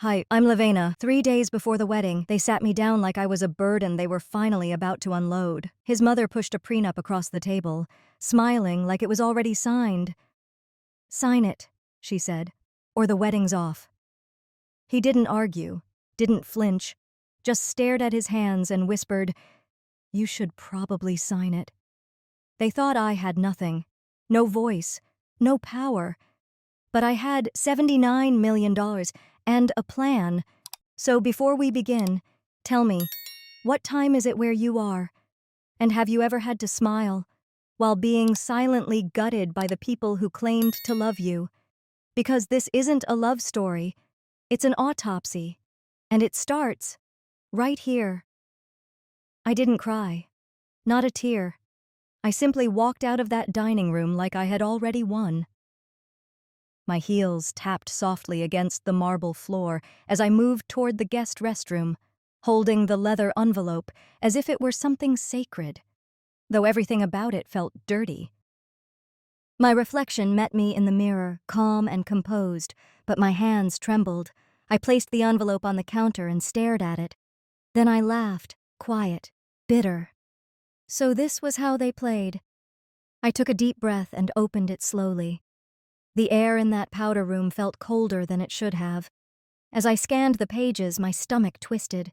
Hi, I'm Lavena. 3 days before the wedding, they sat me down like I was a burden they were finally about to unload. His mother pushed a prenup across the table, smiling like it was already signed. "Sign it," she said, "or the wedding's off." He didn't argue, didn't flinch, just stared at his hands and whispered, "You should probably sign it." They thought I had nothing. No voice, no power. But I had $79 million and a plan. So before we begin, tell me, what time is it where you are? And have you ever had to smile while being silently gutted by the people who claimed to love you? Because this isn't a love story, it's an autopsy. And it starts right here. I didn't cry. Not a tear. I simply walked out of that dining room like I had already won. My heels tapped softly against the marble floor as I moved toward the guest restroom, holding the leather envelope as if it were something sacred, though everything about it felt dirty. My reflection met me in the mirror, calm and composed, but my hands trembled. I placed the envelope on the counter and stared at it. Then I laughed, quiet, bitter. So this was how they played. I took a deep breath and opened it slowly. The air in that powder room felt colder than it should have. As I scanned the pages, my stomach twisted.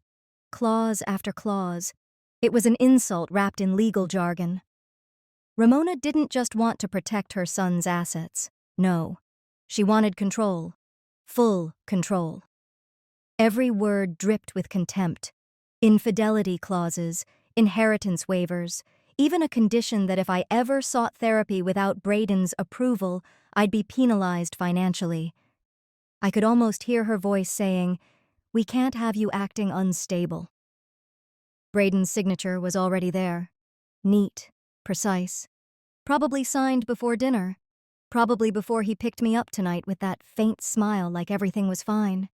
Clause after clause. It was an insult wrapped in legal jargon. Ramona didn't just want to protect her son's assets. No. She wanted control. Full control. Every word dripped with contempt. Infidelity clauses, inheritance waivers, even a condition that if I ever sought therapy without Braden's approval, I'd be penalized financially. I could almost hear her voice saying, "We can't have you acting unstable." Braden's signature was already there. Neat, precise. Probably signed before dinner. Probably before he picked me up tonight with that faint smile like everything was fine.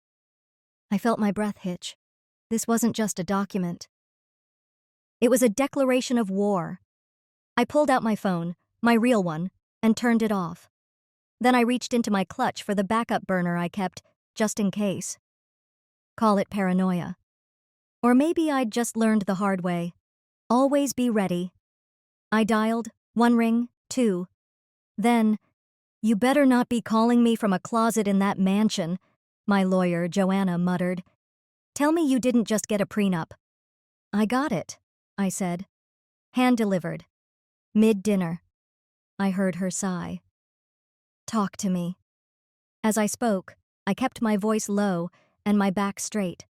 I felt my breath hitch. This wasn't just a document. It was a declaration of war. I pulled out my phone, my real one, and turned it off. Then I reached into my clutch for the backup burner I kept, just in case. Call it paranoia. Or maybe I'd just learned the hard way. Always be ready. I dialed, 1 ring, 2. Then, "You better not be calling me from a closet in that mansion," my lawyer, Joanna, muttered. "Tell me you didn't just get a prenup." "I got it," I said. Hand-delivered. Mid-dinner. I heard her sigh. "Talk to me." As I spoke, I kept my voice low and my back straight.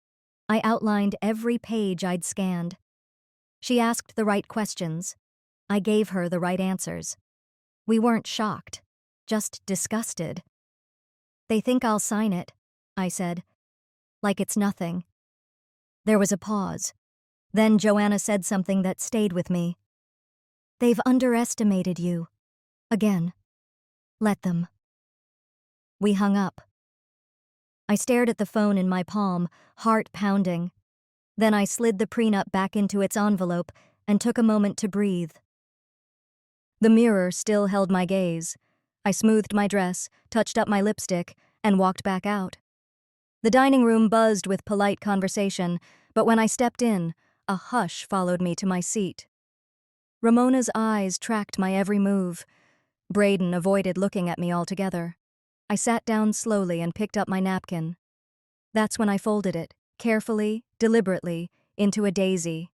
I outlined every page I'd scanned. She asked the right questions. I gave her the right answers. We weren't shocked, just disgusted. "They think I'll sign it," I said, like it's nothing. There was a pause. Then Joanna said something that stayed with me. "They've underestimated you. Again. Let them." We hung up. I stared at the phone in my palm, heart pounding. Then I slid the prenup back into its envelope and took a moment to breathe. The mirror still held my gaze. I smoothed my dress, touched up my lipstick, and walked back out. The dining room buzzed with polite conversation, but when I stepped in, a hush followed me to my seat. Ramona's eyes tracked my every move. Braden avoided looking at me altogether. I sat down slowly and picked up my napkin. That's when I folded it, carefully, deliberately, into a daisy.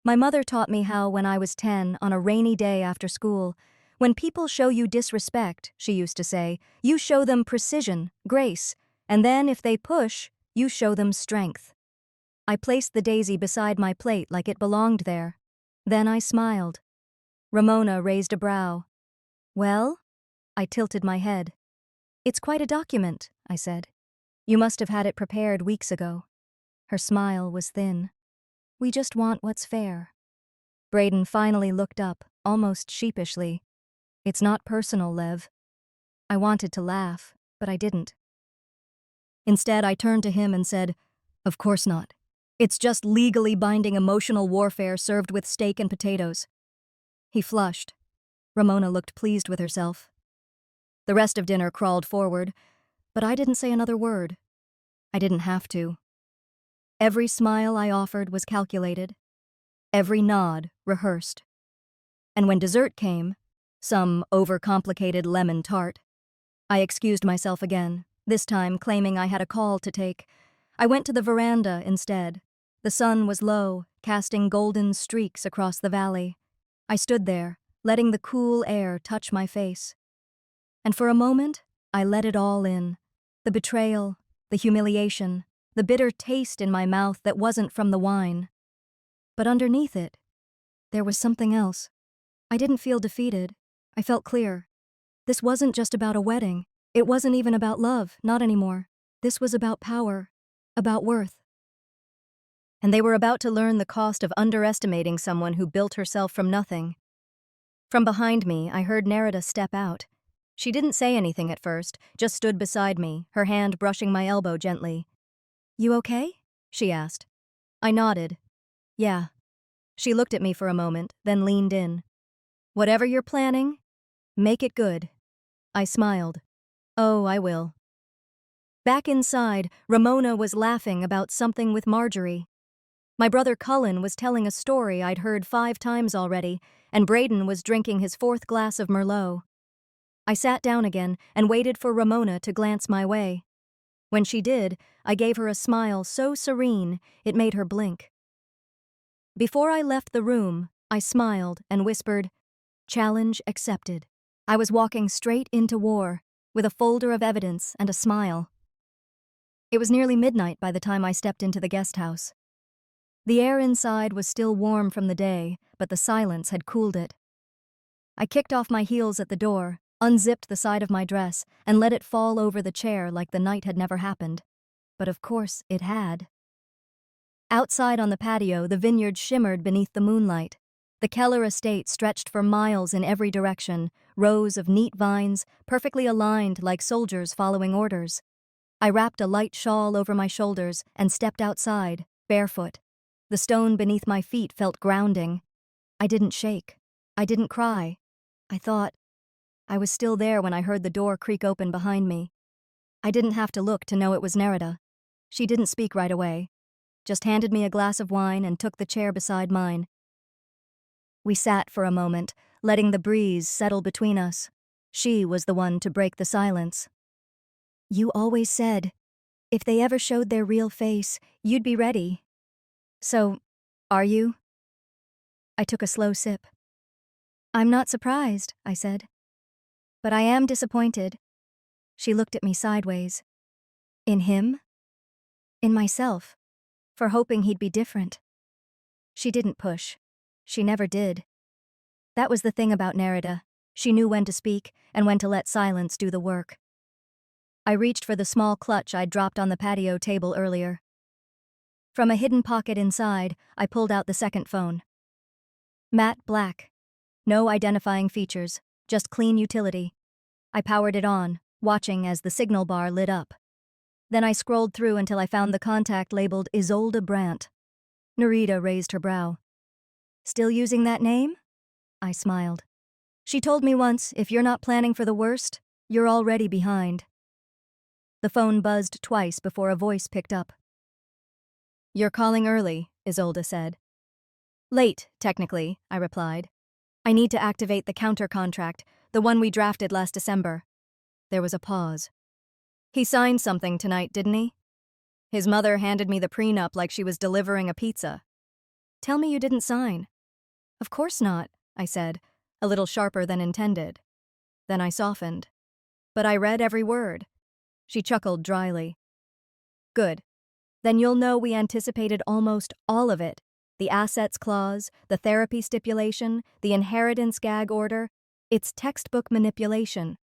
My mother taught me how, when I was 10, on a rainy day after school, "When people show you disrespect," she used to say, "you show them precision, grace, and then if they push, you show them strength." I placed the daisy beside my plate like it belonged there. Then I smiled. Ramona raised a brow. "Well?" I tilted my head. "It's quite a document," I said. "You must have had it prepared weeks ago." Her smile was thin. "We just want what's fair." Braden finally looked up, almost sheepishly. "It's not personal, Lev." I wanted to laugh, but I didn't. Instead, I turned to him and said, "Of course not. It's just legally binding emotional warfare served with steak and potatoes." He flushed. Ramona looked pleased with herself. The rest of dinner crawled forward, but I didn't say another word. I didn't have to. Every smile I offered was calculated, every nod rehearsed. And when dessert came, some overcomplicated lemon tart, I excused myself again, this time claiming I had a call to take. I went to the veranda instead. The sun was low, casting golden streaks across the valley. I stood there, letting the cool air touch my face. And for a moment, I let it all in. The betrayal, the humiliation, the bitter taste in my mouth that wasn't from the wine. But underneath it, there was something else. I didn't feel defeated. I felt clear. This wasn't just about a wedding. It wasn't even about love, not anymore. This was about power, about worth. And they were about to learn the cost of underestimating someone who built herself from nothing. From behind me, I heard Nerida step out. She didn't say anything at first, just stood beside me, her hand brushing my elbow gently. "You okay?" she asked. I nodded. "Yeah." She looked at me for a moment, then leaned in. "Whatever you're planning, make it good." I smiled. "Oh, I will." Back inside, Ramona was laughing about something with Marjorie. My brother Cullen was telling a story I'd heard 5 times already, and Braden was drinking his 4th glass of Merlot. I sat down again and waited for Ramona to glance my way. When she did, I gave her a smile so serene it made her blink. Before I left the room, I smiled and whispered, "Challenge accepted." I was walking straight into war, with a folder of evidence and a smile. It was nearly midnight by the time I stepped into the guest house. The air inside was still warm from the day, but the silence had cooled it. I kicked off my heels at the door, unzipped the side of my dress, and let it fall over the chair like the night had never happened. But of course it had. Outside on the patio, the vineyard shimmered beneath the moonlight. The Keller estate stretched for miles in every direction, rows of neat vines, perfectly aligned like soldiers following orders. I wrapped a light shawl over my shoulders and stepped outside, barefoot. The stone beneath my feet felt grounding. I didn't shake. I didn't cry. I thought. I was still there when I heard the door creak open behind me. I didn't have to look to know it was Nerida. She didn't speak right away, just handed me a glass of wine and took the chair beside mine. We sat for a moment, letting the breeze settle between us. She was the one to break the silence. "You always said, if they ever showed their real face, you'd be ready. So, are you?" I took a slow sip. "I'm not surprised," I said. "But I am disappointed." She looked at me sideways. "In him?" "In myself, for hoping he'd be different." She didn't push. She never did. That was the thing about Nerida. She knew when to speak and when to let silence do the work. I reached for the small clutch I'd dropped on the patio table earlier. From a hidden pocket inside, I pulled out the second phone. Matte black. No identifying features, just clean utility. I powered it on, watching as the signal bar lit up. Then I scrolled through until I found the contact labeled Isolde Brandt. Nerida raised her brow. "Still using that name?" I smiled. "She told me once, if you're not planning for the worst, you're already behind." The phone buzzed twice before a voice picked up. "You're calling early," Isolde said. "Late, technically," I replied. "I need to activate the counter-contract, the one we drafted last December." There was a pause. "He signed something tonight, didn't he?" "His mother handed me the prenup like she was delivering a pizza." "Tell me you didn't sign." "Of course not," I said, a little sharper than intended. Then I softened. "But I read every word." She chuckled dryly. "Good. Then you'll know we anticipated almost all of it. The assets clause, the therapy stipulation, the inheritance gag order. It's textbook manipulation."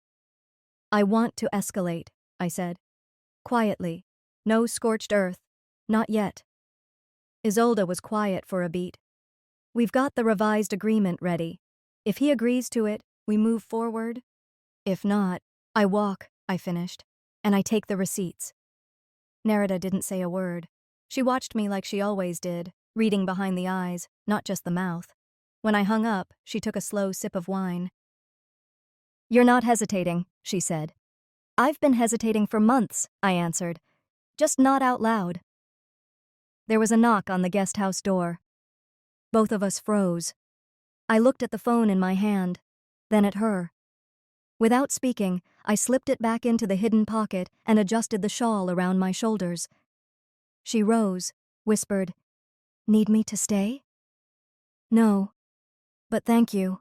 "I want to escalate," I said. Quietly. No scorched earth. Not yet. Isolde was quiet for a beat. "We've got the revised agreement ready. If he agrees to it, we move forward. If not, I walk," I finished, "and I take the receipts." Nerida didn't say a word. She watched me like she always did, reading behind the eyes, not just the mouth. When I hung up, she took a slow sip of wine. "You're not hesitating," she said. "I've been hesitating for months," I answered. Just not out loud. There was a knock on the guest house door. Both of us froze. I looked at the phone in my hand, then at her. Without speaking, I slipped it back into the hidden pocket and adjusted the shawl around my shoulders. She rose, whispered, "Need me to stay?" "No, but thank you."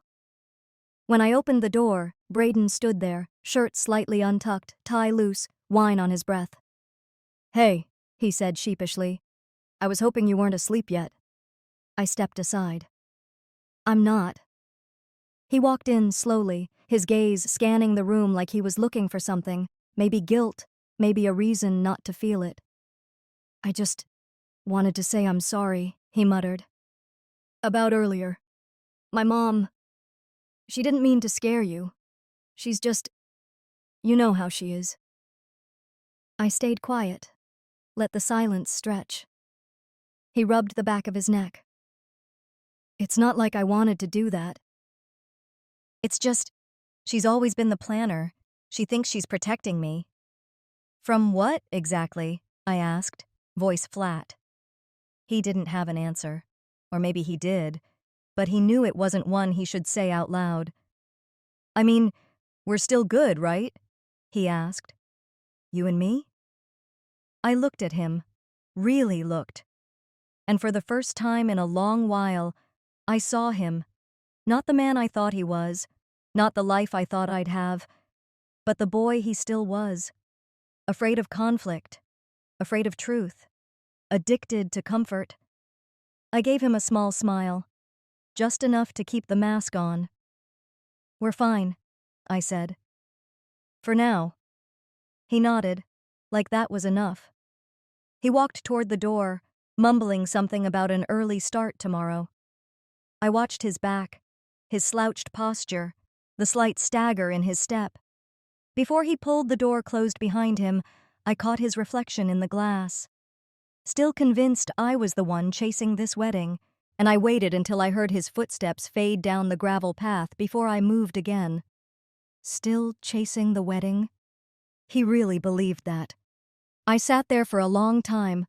When I opened the door, Braden stood there, shirt slightly untucked, tie loose, wine on his breath. "Hey," he said sheepishly. "I was hoping you weren't asleep yet." I stepped aside. "I'm not." He walked in slowly, his gaze scanning the room like he was looking for something, maybe guilt, maybe a reason not to feel it. "I just wanted to say I'm sorry," he muttered. "About earlier. My mom, she didn't mean to scare you. She's just, you know how she is." I stayed quiet, let the silence stretch. He rubbed the back of his neck. "It's not like I wanted to do that. It's just, she's always been the planner. She thinks she's protecting me." "From what, exactly?" I asked, voice flat. He didn't have an answer. Or maybe he did, but he knew it wasn't one he should say out loud. "I mean, we're still good, right?" he asked. "You and me?" I looked at him, really looked. And for the first time in a long while, I saw him. Not the man I thought he was, not the life I thought I'd have, but the boy he still was. Afraid of conflict, afraid of truth, addicted to comfort. I gave him a small smile, just enough to keep the mask on. "We're fine," I said. "For now." He nodded, like that was enough. He walked toward the door, mumbling something about an early start tomorrow. I watched his back, his slouched posture, the slight stagger in his step. Before he pulled the door closed behind him, I caught his reflection in the glass. Still convinced I was the one chasing this wedding, and I waited until I heard his footsteps fade down the gravel path before I moved again. Still chasing the wedding? He really believed that. I sat there for a long time,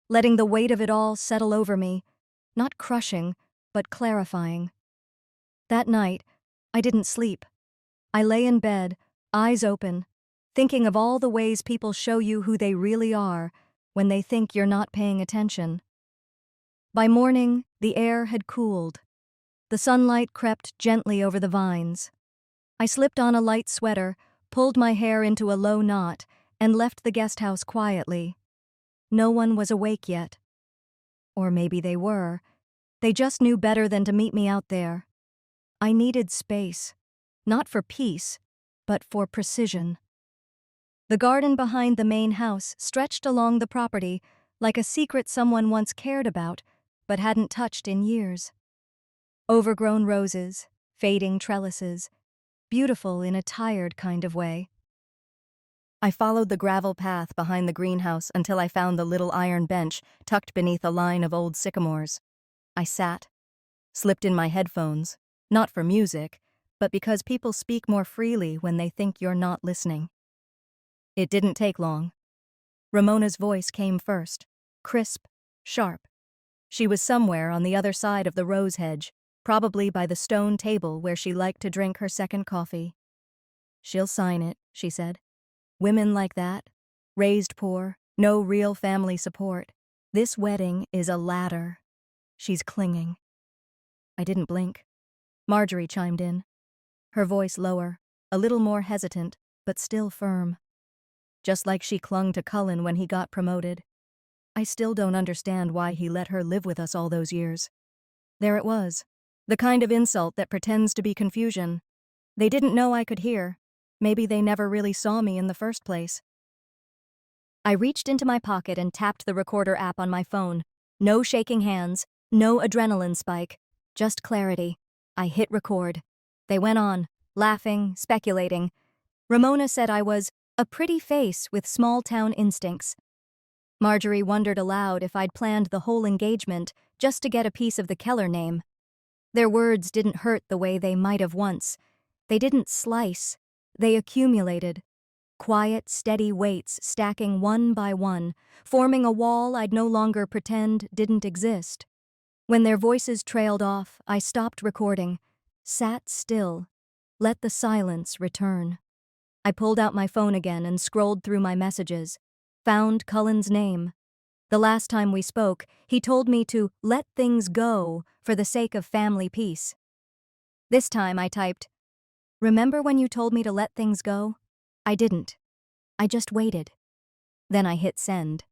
letting the weight of it all settle over me, not crushing, but clarifying. That night, I didn't sleep. I lay in bed, eyes open, thinking of all the ways people show you who they really are when they think you're not paying attention. By morning, the air had cooled. The sunlight crept gently over the vines. I slipped on a light sweater, pulled my hair into a low knot, and left the guest house quietly. No one was awake yet. Or maybe they were. They just knew better than to meet me out there. I needed space. Not for peace, but for precision. The garden behind the main house stretched along the property like a secret someone once cared about, but hadn't touched in years. Overgrown roses, fading trellises, beautiful in a tired kind of way. I followed the gravel path behind the greenhouse until I found the little iron bench tucked beneath a line of old sycamores. I sat, slipped in my headphones, not for music, but because people speak more freely when they think you're not listening. It didn't take long. Ramona's voice came first, crisp, sharp. She was somewhere on the other side of the rose hedge, probably by the stone table where she liked to drink her second coffee. "She'll sign it," she said. "Women like that, raised poor, no real family support. This wedding is a ladder." She's clinging. I didn't blink. Marjorie chimed in, her voice lower, a little more hesitant, but still firm. Just like she clung to Cullen when he got promoted. I still don't understand why he let her live with us all those years. There it was, the kind of insult that pretends to be confusion. They didn't know I could hear. Maybe they never really saw me in the first place. I reached into my pocket and tapped the recorder app on my phone. No shaking hands, no adrenaline spike, just clarity. I hit record. They went on, laughing, speculating. Ramona said I was a pretty face with small-town instincts. Marjorie wondered aloud if I'd planned the whole engagement just to get a piece of the Keller name. Their words didn't hurt the way they might have once. They didn't slice. They accumulated. Quiet, steady weights stacking one by one, forming a wall I'd no longer pretend didn't exist. When their voices trailed off, I stopped recording, sat still, let the silence return. I pulled out my phone again and scrolled through my messages, found Cullen's name. The last time we spoke, he told me to let things go for the sake of family peace. This time I typed, "Remember when you told me to let things go?" I didn't. I just waited. Then I hit send.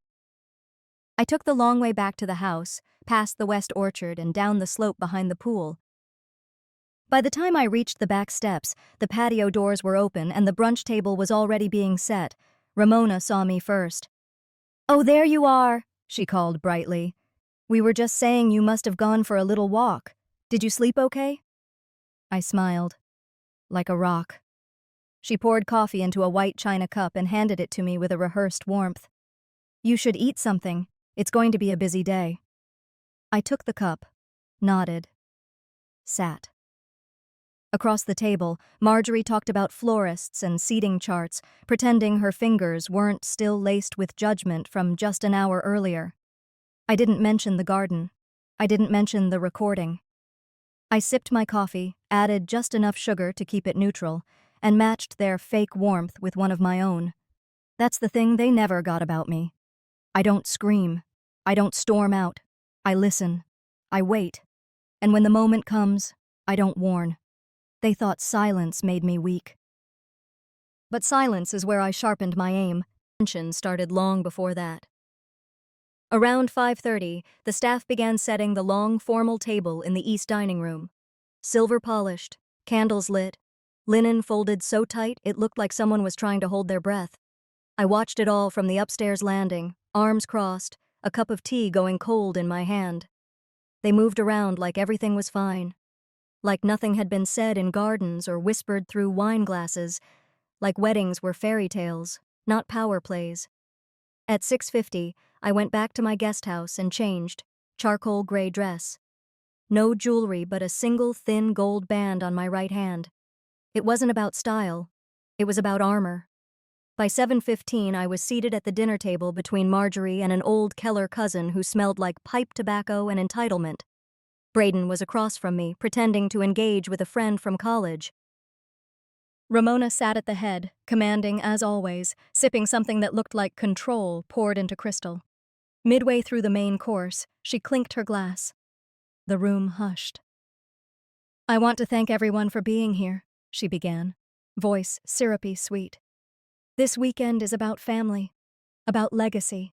I took the long way back to the house, past the west orchard and down the slope behind the pool. By the time I reached the back steps, the patio doors were open and the brunch table was already being set. Ramona saw me first. "Oh, there you are," she called brightly. "We were just saying you must have gone for a little walk. Did you sleep okay?" I smiled. Like a rock. She poured coffee into a white china cup and handed it to me with a rehearsed warmth. "You should eat something. It's going to be a busy day." I took the cup, nodded, sat. Across the table, Marjorie talked about florists and seating charts, pretending her fingers weren't still laced with judgment from just an hour earlier. I didn't mention the garden. I didn't mention the recording. I sipped my coffee, added just enough sugar to keep it neutral, and matched their fake warmth with one of my own. That's the thing they never got about me. I don't scream. I don't storm out. I listen. I wait. And when the moment comes, I don't warn. They thought silence made me weak. But silence is where I sharpened my aim. Tension started long before that. Around 5:30, the staff began setting the long, formal table in the east dining room. Silver polished, candles lit, linen folded so tight it looked like someone was trying to hold their breath. I watched it all from the upstairs landing, arms crossed, a cup of tea going cold in my hand. They moved around like everything was fine. Like nothing had been said in gardens or whispered through wine glasses, like weddings were fairy tales, not power plays. At 6:50, I went back to my guest house and changed, charcoal gray dress. No jewelry but a single thin gold band on my right hand. It wasn't about style, it was about armor. By 7:15, I was seated at the dinner table between Marjorie and an old Keller cousin who smelled like pipe tobacco and entitlement. Braden was across from me, pretending to engage with a friend from college. Ramona sat at the head, commanding as always, sipping something that looked like control poured into crystal. Midway through the main course, she clinked her glass. The room hushed. "I want to thank everyone for being here," she began, voice syrupy sweet. "This weekend is about family, about legacy,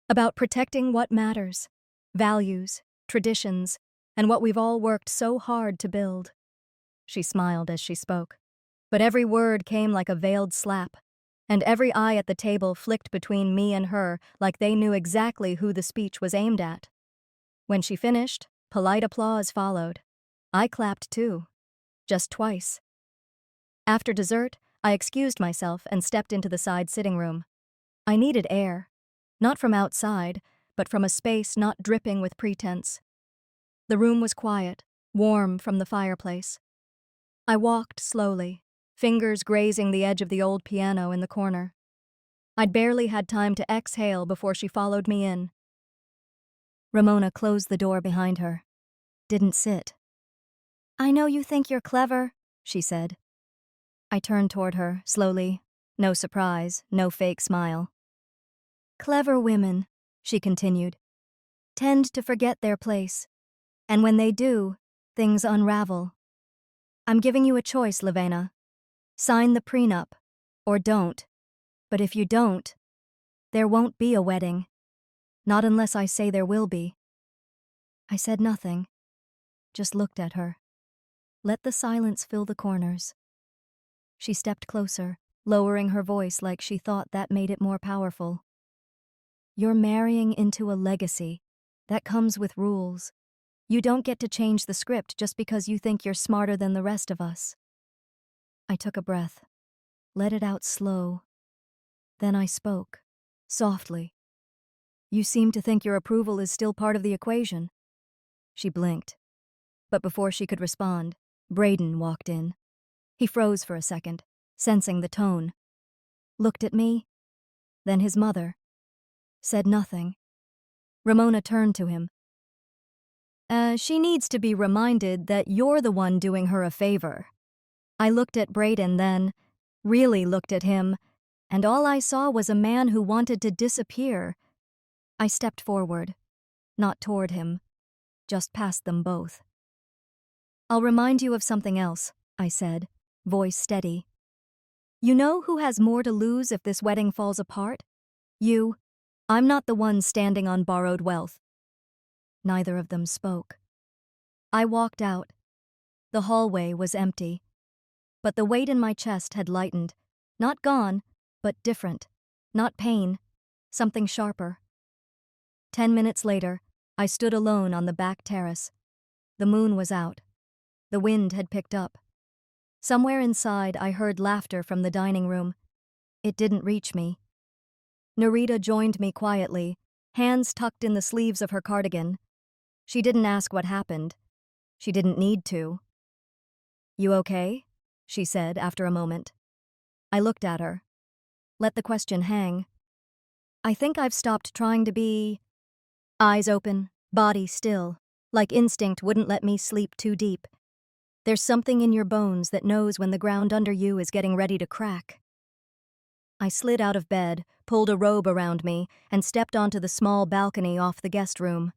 about protecting what matters, values, traditions, and what we've all worked so hard to build." She smiled as she spoke, but every word came like a veiled slap, and every eye at the table flicked between me and her like they knew exactly who the speech was aimed at. When she finished, polite applause followed. I clapped too, just twice. After dessert, I excused myself and stepped into the side sitting room. I needed air, not from outside, but from a space not dripping with pretense. The room was quiet, warm from the fireplace. I walked slowly, fingers grazing the edge of the old piano in the corner. I'd barely had time to exhale before she followed me in. Ramona closed the door behind her. Didn't sit. "I know you think you're clever," she said. I turned toward her, slowly. No surprise, no fake smile. "Clever women," she continued, "tend to forget their place. And when they do, things unravel. I'm giving you a choice, Levena. Sign the prenup, or don't. But if you don't, there won't be a wedding. Not unless I say there will be." I said nothing, just looked at her. Let the silence fill the corners. She stepped closer, lowering her voice like she thought that made it more powerful. "You're marrying into a legacy. That comes with rules. You don't get to change the script just because you think you're smarter than the rest of us." I took a breath, let it out slow. Then I spoke, softly. "You seem to think your approval is still part of the equation." She blinked. But before she could respond, Braden walked in. He froze for a second, sensing the tone. looked at me, then his mother. Said nothing. Ramona turned to him. She needs to be reminded that you're the one doing her a favor. I looked at Braden then, really looked at him, and all I saw was a man who wanted to disappear. I stepped forward, not toward him, just past them both. I'll remind you of something else, I said, voice steady. You know who has more to lose if this wedding falls apart? You. I'm not the one standing on borrowed wealth. Neither of them spoke. I walked out. The hallway was empty. But the weight in my chest had lightened. Not gone, but different. Not pain, something sharper. 10 minutes later, I stood alone on the back terrace. The moon was out. The wind had picked up. Somewhere inside, I heard laughter from the dining room. It didn't reach me. Narita joined me quietly, hands tucked in the sleeves of her cardigan. She didn't ask what happened. She didn't need to. You okay? She said after a moment. I looked at her. Let the question hang. I think I've stopped trying to be... Eyes open, body still, like instinct wouldn't let me sleep too deep. There's something in your bones that knows when the ground under you is getting ready to crack. I slid out of bed, pulled a robe around me, and stepped onto the small balcony off the guest room.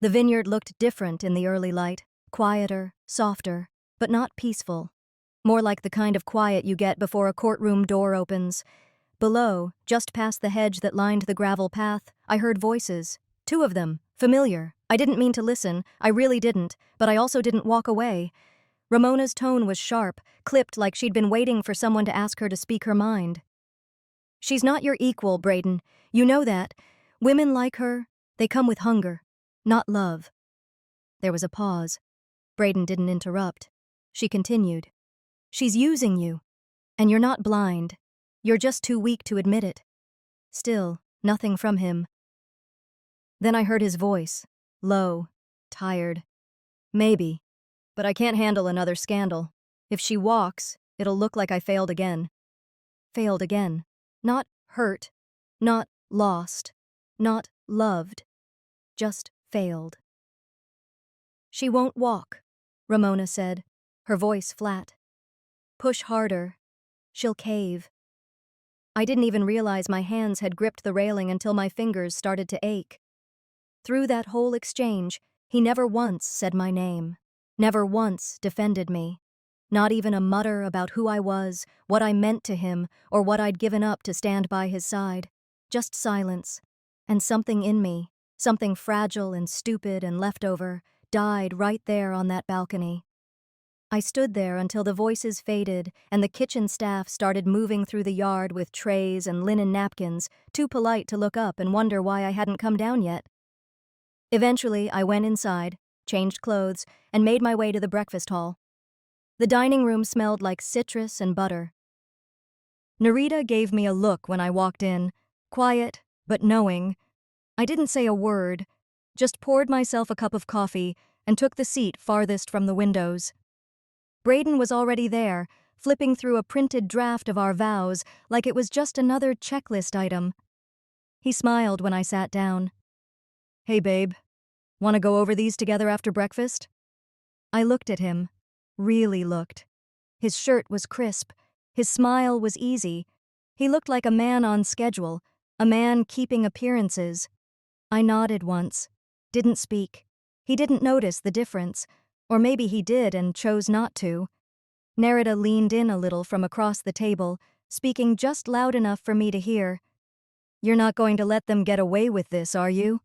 The vineyard looked different in the early light, quieter, softer, but not peaceful. More like the kind of quiet you get before a courtroom door opens. Below, just past the hedge that lined the gravel path, I heard voices. 2 of them, familiar. I didn't mean to listen, I really didn't, but I also didn't walk away. Ramona's tone was sharp, clipped like she'd been waiting for someone to ask her to speak her mind. She's not your equal, Braden. You know that. Women like her, they come with hunger, not love. There was a pause. Braden didn't interrupt. She continued. She's using you. And you're not blind. You're just too weak to admit it. Still, nothing from him. Then I heard his voice, low, tired. Maybe. But I can't handle another scandal. If she walks, it'll look like I failed again. Failed again. Not hurt. Not lost. Not loved. Just failed. She won't walk, Ramona said, her voice flat. Push harder. She'll cave. I didn't even realize my hands had gripped the railing until my fingers started to ache. Through that whole exchange, he never once said my name. Never once defended me. Not even a mutter about who I was, what I meant to him, or what I'd given up to stand by his side. Just silence. And something in me, something fragile and stupid and leftover, died right there on that balcony. I stood there until the voices faded and the kitchen staff started moving through the yard with trays and linen napkins, too polite to look up and wonder why I hadn't come down yet. Eventually, I went inside, changed clothes, and made my way to the breakfast hall. The dining room smelled like citrus and butter. Narita gave me a look when I walked in, quiet, but knowing. I didn't say a word, just poured myself a cup of coffee and took the seat farthest from the windows. Braden was already there, flipping through a printed draft of our vows like it was just another checklist item. He smiled when I sat down. Hey, babe. Want to go over these together after breakfast? I looked at him. Really looked. His shirt was crisp. His smile was easy. He looked like a man on schedule, a man keeping appearances. I nodded once. Didn't speak. He didn't notice the difference. Or maybe he did and chose not to. Narita leaned in a little from across the table, speaking just loud enough for me to hear. You're not going to let them get away with this, are you?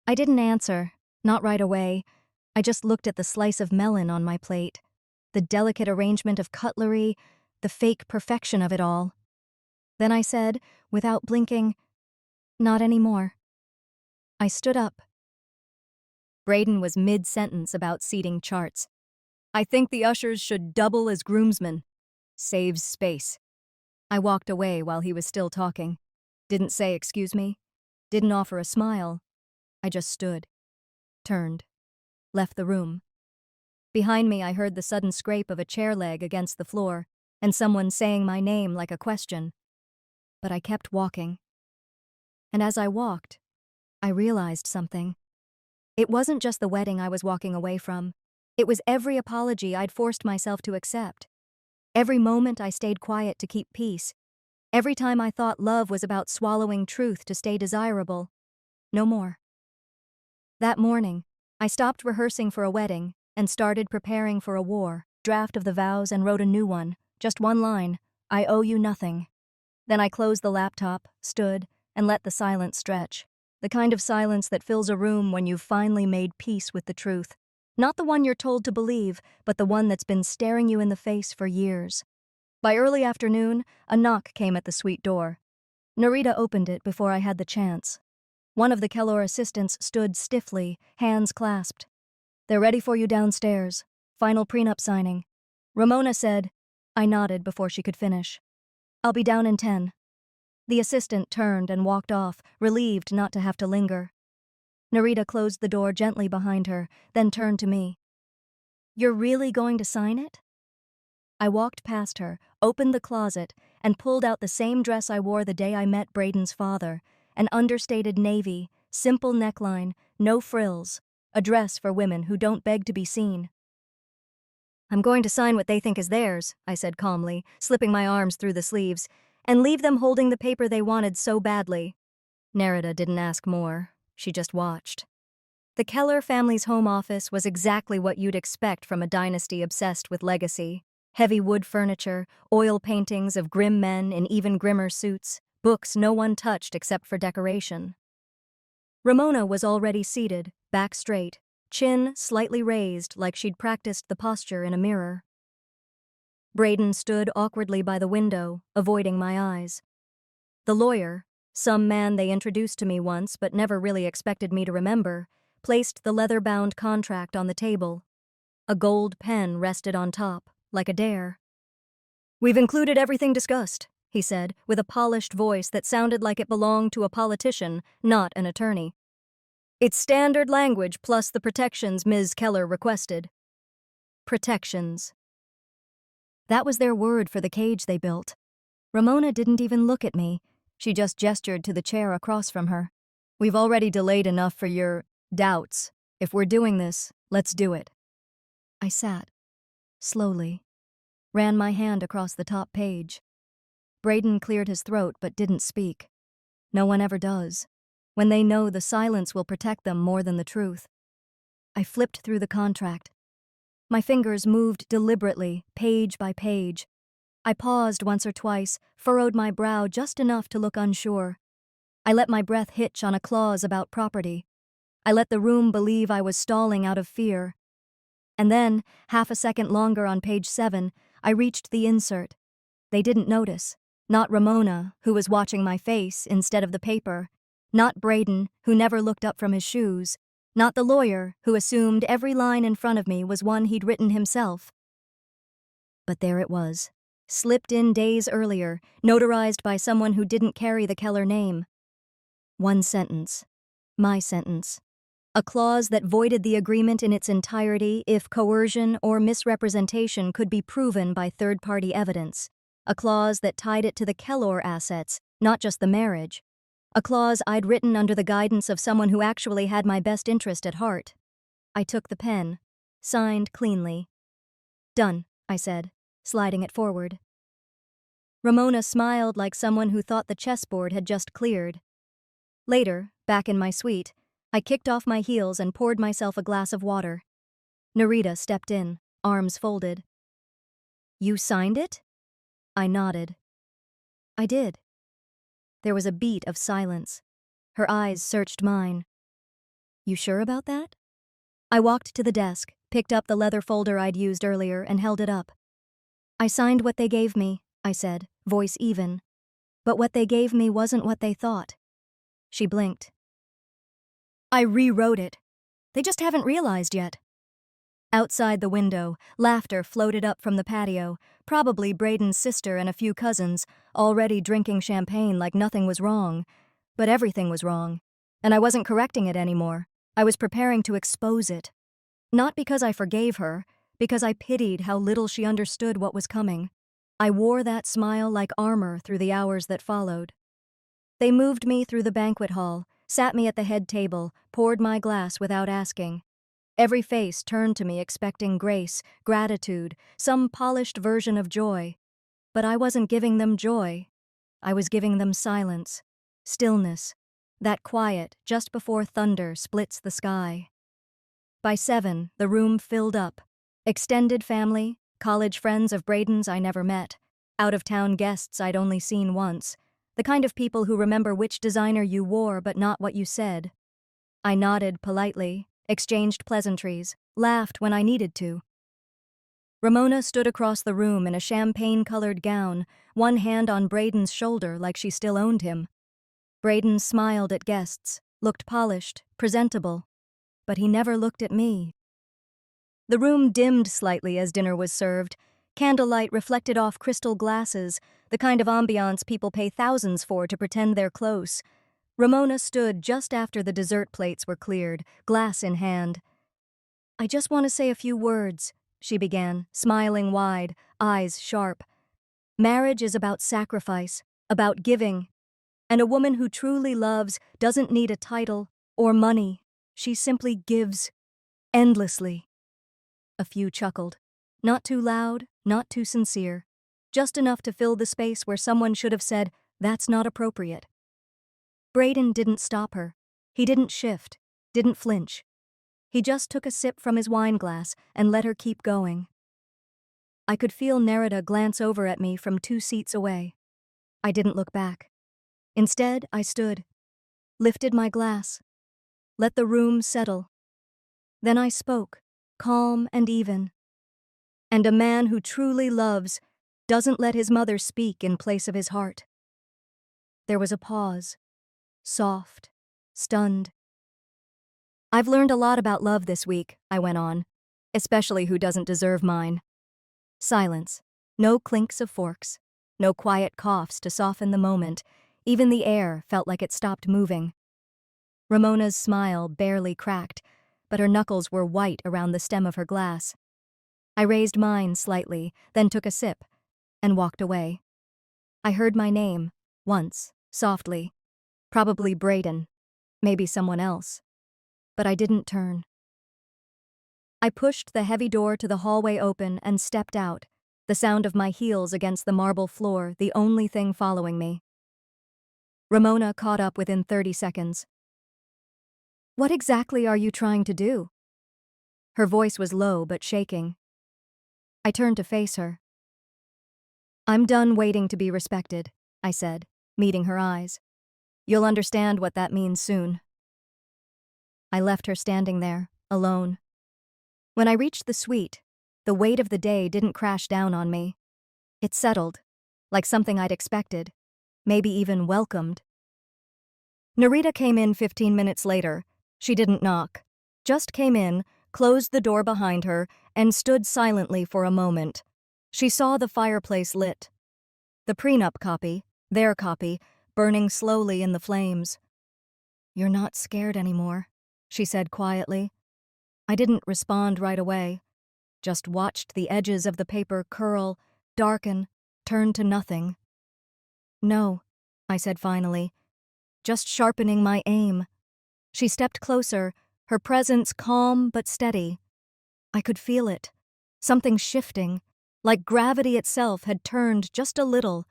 I didn't answer, not right away. I just looked at the slice of melon on my plate. The delicate arrangement of cutlery, the fake perfection of it all. Then I said, without blinking, not anymore. I stood up. Braden was mid-sentence about seating charts. I think the ushers should double as groomsmen. Saves space. I walked away while he was still talking. Didn't say excuse me. Didn't offer a smile. I just stood. Turned. Left the room. Behind me I heard the sudden scrape of a chair leg against the floor, and someone saying my name like a question. but I kept walking. And as I walked, I realized something. It wasn't just the wedding I was walking away from. It was every apology I'd forced myself to accept. Every moment I stayed quiet to keep peace. Every time I thought love was about swallowing truth to stay desirable. No more. That morning, I stopped rehearsing for a wedding and started preparing for a war. Draft of the vows and wrote a new one. Just one line: I owe you nothing. Then I closed the laptop, stood, and let the silence stretch. The kind of silence that fills a room when you've finally made peace with the truth. Not the one you're told to believe, but the one that's been staring you in the face for years. By early afternoon, a knock came at the suite door. Narita opened it before I had the chance. One of the Kellor assistants stood stiffly, hands clasped. They're ready for you downstairs. Final prenup signing. Ramona said. I nodded before she could finish. I'll be down in 10. The assistant turned and walked off, relieved not to have to linger. Narita closed the door gently behind her, then turned to me. You're really going to sign it? I walked past her, opened the closet, and pulled out the same dress I wore the day I met Braden's father, an understated navy, simple neckline, no frills, a dress for women who don't beg to be seen. I'm going to sign what they think is theirs, I said calmly, slipping my arms through the sleeves, and leave them holding the paper they wanted so badly. Narita didn't ask more. She just watched. The Keller family's home office was exactly what you'd expect from a dynasty obsessed with legacy. Heavy wood furniture, oil paintings of grim men in even grimmer suits, books no one touched except for decoration. Ramona was already seated, back straight, chin slightly raised like she'd practiced the posture in a mirror. Braden stood awkwardly by the window, avoiding my eyes. The lawyer, some man they introduced to me once but never really expected me to remember, placed the leather-bound contract on the table. A gold pen rested on top, like a dare. We've included everything discussed, he said, with a polished voice that sounded like it belonged to a politician, not an attorney. It's standard language plus the protections Ms. Keller requested. Protections. That was their word for the cage they built. Ramona didn't even look at me. She just gestured to the chair across from her. We've already delayed enough for your doubts. If we're doing this, let's do it. I sat, slowly, ran my hand across the top page. Braden cleared his throat but didn't speak. No one ever does. When they know the silence will protect them more than the truth. I flipped through the contract. My fingers moved deliberately, page by page. I paused once or twice, furrowed my brow just enough to look unsure. I let my breath hitch on a clause about property. I let the room believe I was stalling out of fear. And then, half a second longer on page 7, I reached the insert. They didn't notice. Not Ramona, who was watching my face instead of the paper. Not Braden, who never looked up from his shoes. Not the lawyer, who assumed every line in front of me was one he'd written himself. But there it was. Slipped in days earlier, notarized by someone who didn't carry the Keller name. One sentence. My sentence. A clause that voided the agreement in its entirety if coercion or misrepresentation could be proven by third-party evidence. A clause that tied it to the Keller assets, not just the marriage. A clause I'd written under the guidance of someone who actually had my best interest at heart. I took the pen. Signed cleanly. Done, I said, sliding it forward. Ramona smiled like someone who thought the chessboard had just cleared. Later, back in my suite, I kicked off my heels and poured myself a glass of water. Narita stepped in, arms folded. You signed it? I nodded. I did. There was a beat of silence. Her eyes searched mine. You sure about that? I walked to the desk, picked up the leather folder I'd used earlier, and held it up. I signed what they gave me, I said, voice even. But what they gave me wasn't what they thought. She blinked. I rewrote it. They just haven't realized yet. Outside the window, laughter floated up from the patio, probably Braden's sister and a few cousins, already drinking champagne like nothing was wrong. But everything was wrong. And I wasn't correcting it anymore. I was preparing to expose it. Not because I forgave her, because I pitied how little she understood what was coming. I wore that smile like armor through the hours that followed. They moved me through the banquet hall, sat me at the head table, poured my glass without asking. Every face turned to me expecting grace, gratitude, some polished version of joy. But I wasn't giving them joy. I was giving them silence, stillness, that quiet just before thunder splits the sky. By 7, the room filled up. Extended family, college friends of Braden's I never met, out-of-town guests I'd only seen once, the kind of people who remember which designer you wore but not what you said. I nodded politely, exchanged pleasantries, laughed when I needed to. Ramona stood across the room in a champagne-colored gown, one hand on Braden's shoulder like she still owned him. Braden smiled at guests, looked polished, presentable, but he never looked at me. The room dimmed slightly as dinner was served. Candlelight reflected off crystal glasses, the kind of ambiance people pay thousands for to pretend they're close. Ramona stood just after the dessert plates were cleared, glass in hand. "I just want to say a few words," she began, smiling wide, eyes sharp. "Marriage is about sacrifice, about giving. And a woman who truly loves doesn't need a title or money. She simply gives, endlessly." A few chuckled. Not too loud, not too sincere. Just enough to fill the space where someone should have said, "That's not appropriate." Braden didn't stop her. He didn't shift, didn't flinch. He just took a sip from his wine glass and let her keep going. I could feel Nerida glance over at me from 2 seats away. I didn't look back. Instead, I stood, lifted my glass, let the room settle. Then I spoke, calm and even. And a man who truly loves doesn't let his mother speak in place of his heart. There was a pause, soft, stunned. "I've learned a lot about love this week," I went on, "especially who doesn't deserve mine." Silence. No clinks of forks. No quiet coughs to soften the moment. Even the air felt like it stopped moving. Ramona's smile barely cracked, but her knuckles were white around the stem of her glass. I raised mine slightly, then took a sip, and walked away. I heard my name, once, softly. Probably Braden, maybe someone else. But I didn't turn. I pushed the heavy door to the hallway open and stepped out, the sound of my heels against the marble floor the only thing following me. Ramona caught up within 30 seconds. "What exactly are you trying to do?" Her voice was low but shaking. I turned to face her. "I'm done waiting to be respected," I said, meeting her eyes. "You'll understand what that means soon." I left her standing there, alone. When I reached the suite, the weight of the day didn't crash down on me. It settled, like something I'd expected, maybe even welcomed. Nerida came in 15 minutes later. She didn't knock. Just came in, closed the door behind her, and stood silently for a moment. She saw the fireplace lit. The prenup copy, their copy, burning slowly in the flames. "You're not scared anymore," she said quietly. I didn't respond right away. Just watched the edges of the paper curl, darken, turn to nothing. "No," I said finally. "Just sharpening my aim." She stepped closer, her presence calm but steady. I could feel it. Something shifting, like gravity itself had turned just a little,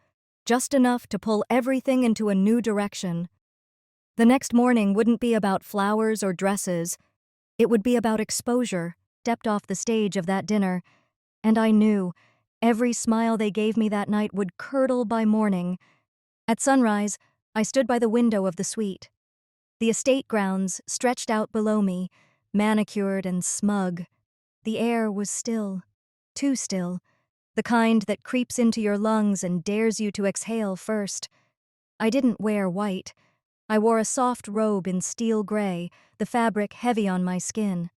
just enough to pull everything into a new direction. The next morning wouldn't be about flowers or dresses. It would be about exposure, stepped off the stage of that dinner. And I knew every smile they gave me that night would curdle by morning. At sunrise, I stood by the window of the suite. The estate grounds stretched out below me, manicured and smug. The air was still, too still, the kind that creeps into your lungs and dares you to exhale first. I didn't wear white. I wore a soft robe in steel gray, the fabric heavy on my skin.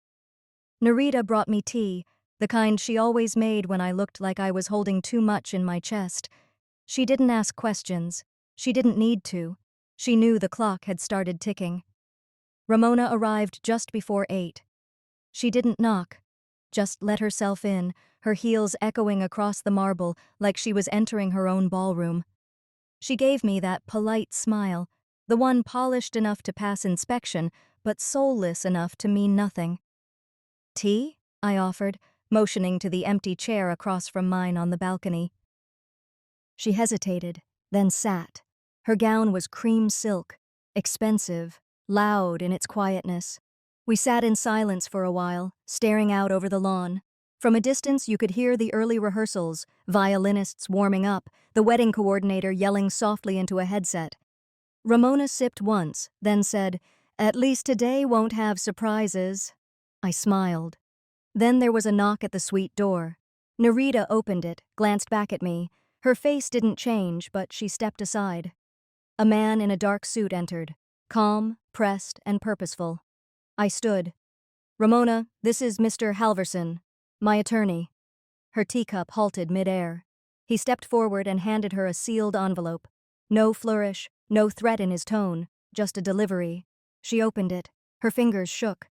Nerida brought me tea, the kind she always made when I looked like I was holding too much in my chest. She didn't ask questions. She didn't need to. She knew the clock had started ticking. Ramona arrived just before 8. She didn't knock, just let herself in, her heels echoing across the marble like she was entering her own ballroom. She gave me that polite smile, the one polished enough to pass inspection, but soulless enough to mean nothing. "Tea?" I offered, motioning to the empty chair across from mine on the balcony. She hesitated, then sat. Her gown was cream silk, expensive, loud in its quietness. We sat in silence for a while, staring out over the lawn. From a distance you could hear the early rehearsals, violinists warming up, the wedding coordinator yelling softly into a headset. Ramona sipped once, then said, "At least today won't have surprises." I smiled. Then there was a knock at the suite door. Nerita opened it, glanced back at me. Her face didn't change, but she stepped aside. A man in a dark suit entered, calm, pressed, and purposeful. I stood. "Ramona, this is Mr. Halverson, my attorney." Her teacup halted midair. He stepped forward and handed her a sealed envelope. No flourish, no threat in his tone, just a delivery. She opened it. Her fingers shook.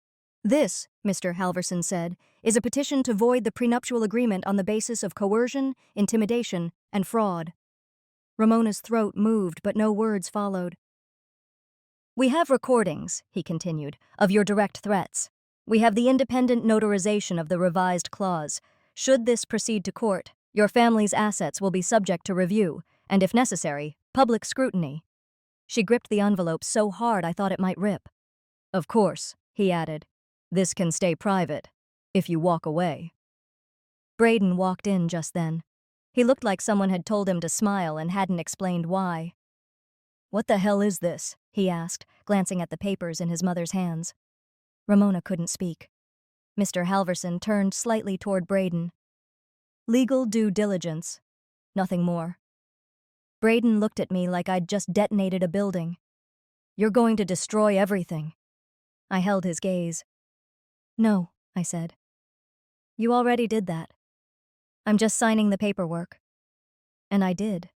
"This," Mr. Halverson said, "is a petition to void the prenuptial agreement on the basis of coercion, intimidation, and fraud." Ramona's throat moved, but no words followed. "We have recordings," he continued, "of your direct threats. We have the independent notarization of the revised clause. Should this proceed to court, your family's assets will be subject to review, and if necessary, public scrutiny." She gripped the envelope so hard I thought it might rip. "Of course," he added, "this can stay private, if you walk away." Braden walked in just then. He looked like someone had told him to smile and hadn't explained why. "What the hell is this?" he asked, glancing at the papers in his mother's hands. Ramona couldn't speak. Mr. Halverson turned slightly toward Braden. "Legal due diligence. Nothing more." Braden looked at me like I'd just detonated a building. "You're going to destroy everything." I held his gaze. "No," I said. "You already did that. I'm just signing the paperwork." And I did.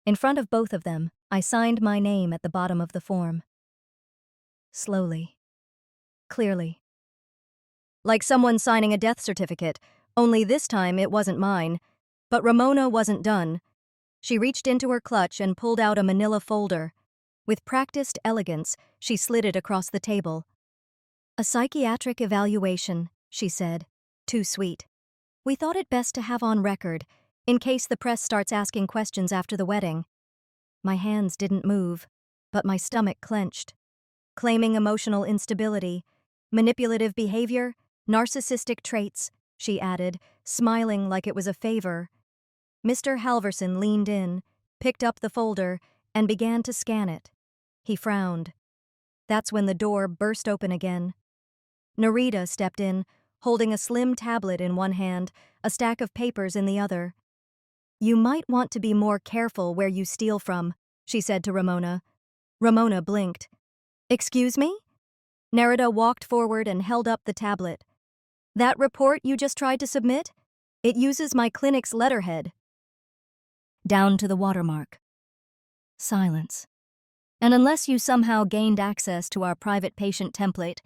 In front of both of them, I signed my name at the bottom of the form. Slowly. Clearly. Like someone signing a death certificate, only this time it wasn't mine. But Ramona wasn't done. She reached into her clutch and pulled out a manila folder. With practiced elegance, she slid it across the table. "A psychiatric evaluation," she said. Too sweet. "We thought it best to have on record, in case the press starts asking questions after the wedding." My hands didn't move, but my stomach clenched. "Claiming emotional instability, manipulative behavior, narcissistic traits," she added, smiling like it was a favor. Mr. Halverson leaned in, picked up the folder, and began to scan it. He frowned. That's when the door burst open again. Nerita stepped in, holding a slim tablet in one hand, a stack of papers in the other. "You might want to be more careful where you steal from," she said to Ramona. Ramona blinked. "Excuse me?" Nerita walked forward and held up the tablet. "That report you just tried to submit? It uses my clinic's letterhead." Down to the watermark. Silence. "And unless you somehow gained access to our private patient template,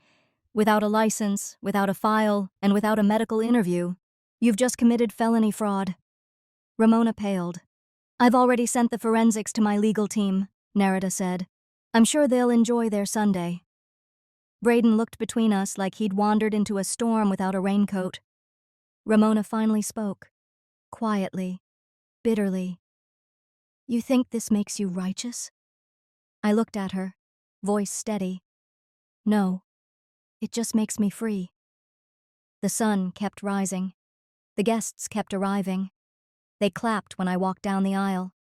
without a license, without a file, and without a medical interview, you've just committed felony fraud." Ramona paled. "I've already sent the forensics to my legal team," Nerita said. "I'm sure they'll enjoy their Sunday." Braden looked between us like he'd wandered into a storm without a raincoat. Ramona finally spoke. Quietly, bitterly. "You think this makes you righteous?" I looked at her, voice steady. "No. It just makes me free." The sun kept rising. The guests kept arriving. They clapped when I walked down the aisle.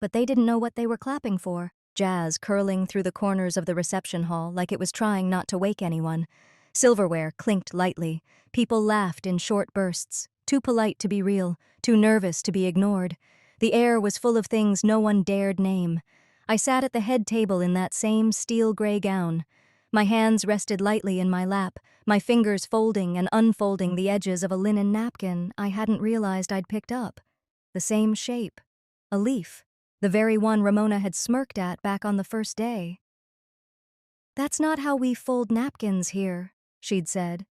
But they didn't know what they were clapping for. Jazz curling through the corners of the reception hall like it was trying not to wake anyone. Silverware clinked lightly. People laughed in short bursts, too polite to be real, too nervous to be ignored. The air was full of things no one dared name. I sat at the head table in that same steel gray gown. My hands rested lightly in my lap, my fingers folding and unfolding the edges of a linen napkin I hadn't realized I'd picked up. The same shape. A leaf. The very one Ramona had smirked at back on the first day. "That's not how we fold napkins here," she'd said.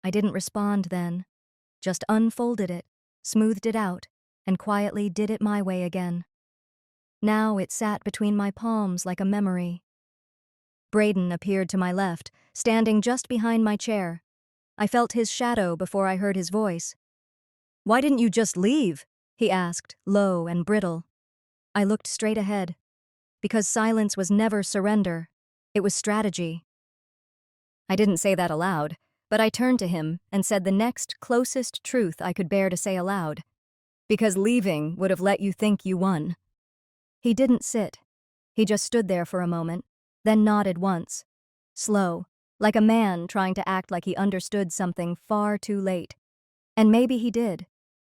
I didn't respond then. just unfolded it, smoothed it out, and quietly did it my way again. Now it sat between my palms like a memory. Braden appeared to my left, standing just behind my chair. I felt his shadow before I heard his voice. "Why didn't you just leave?" he asked, low and brittle. I looked straight ahead. Because silence was never surrender. It was strategy. I didn't say that aloud, but I turned to him and said the next closest truth I could bear to say aloud. Because leaving would have let you think you won. He didn't sit. He just stood there for a moment, then nodded once. Slow, like a man trying to act like he understood something far too late. And maybe he did,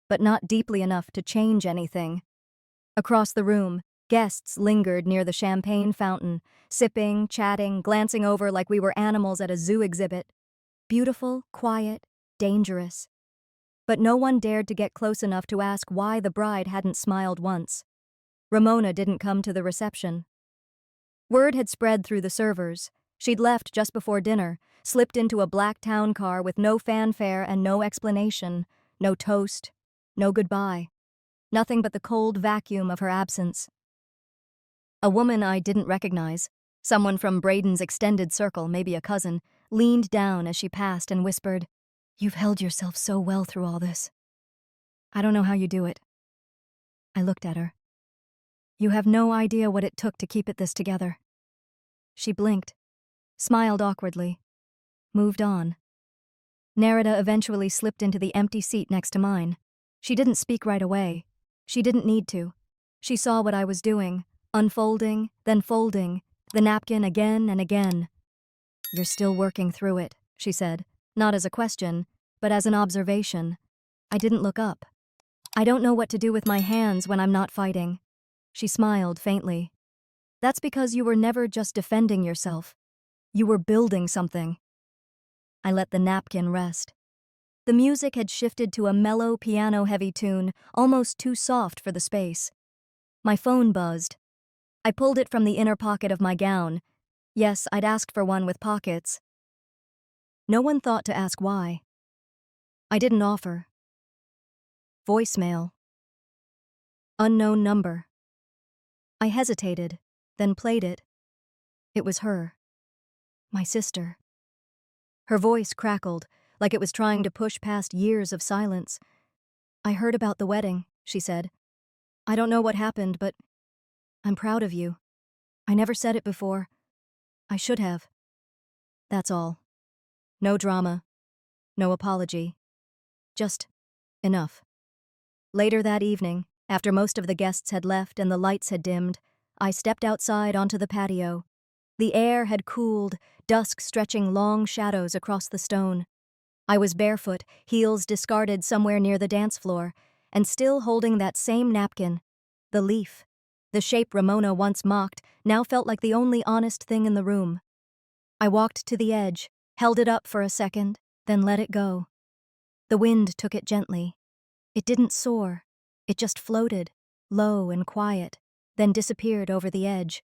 but not deeply enough to change anything. Across the room, guests lingered near the champagne fountain, sipping, chatting, glancing over like we were animals at a zoo exhibit. Beautiful, quiet, dangerous. But no one dared to get close enough to ask why the bride hadn't smiled once. Ramona didn't come to the reception. Word had spread through the servers. She'd left just before dinner, slipped into a black town car with no fanfare and no explanation, no toast, no goodbye. Nothing but the cold vacuum of her absence. A woman I didn't recognize, someone from Braden's extended circle, maybe a cousin, leaned down as she passed and whispered, "You've held yourself so well through all this. I don't know how you do it." I looked at her. "You have no idea what it took to keep this together." She blinked, smiled awkwardly, moved on. Nerida eventually slipped into the empty seat next to mine. She didn't speak right away. She didn't need to. She saw what I was doing, unfolding, then folding, the napkin again and again. "You're still working through it," she said, not as a question, but as an observation. I didn't look up. "I don't know what to do with my hands when I'm not fighting." She smiled faintly. "That's because you were never just defending yourself. You were building something." I let the napkin rest. The music had shifted to a mellow piano-heavy tune, almost too soft for the space. My phone buzzed. I pulled it from the inner pocket of my gown. Yes, I'd asked for one with pockets. No one thought to ask why. I didn't offer. Voicemail. Unknown number. I hesitated, then played it. It was her. My sister. Her voice crackled, like it was trying to push past years of silence. "I heard about the wedding," she said. "I don't know what happened, but I'm proud of you. I never said it before. I should have. That's all. No drama. No apology. Just enough." Later that evening, after most of the guests had left and the lights had dimmed, I stepped outside onto the patio. The air had cooled, dusk stretching long shadows across the stone. I was barefoot, heels discarded somewhere near the dance floor, and still holding that same napkin. The leaf. The shape Ramona once mocked now felt like the only honest thing in the room. I walked to the edge, held it up for a second, then let it go. The wind took it gently. It didn't soar. It just floated, low and quiet, then disappeared over the edge.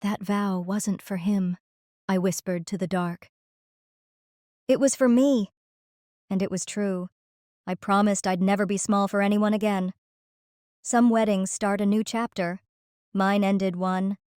"That vow wasn't for him," I whispered to the dark. "It was for me." And it was true. I promised I'd never be small for anyone again. Some weddings start a new chapter. Mine ended one,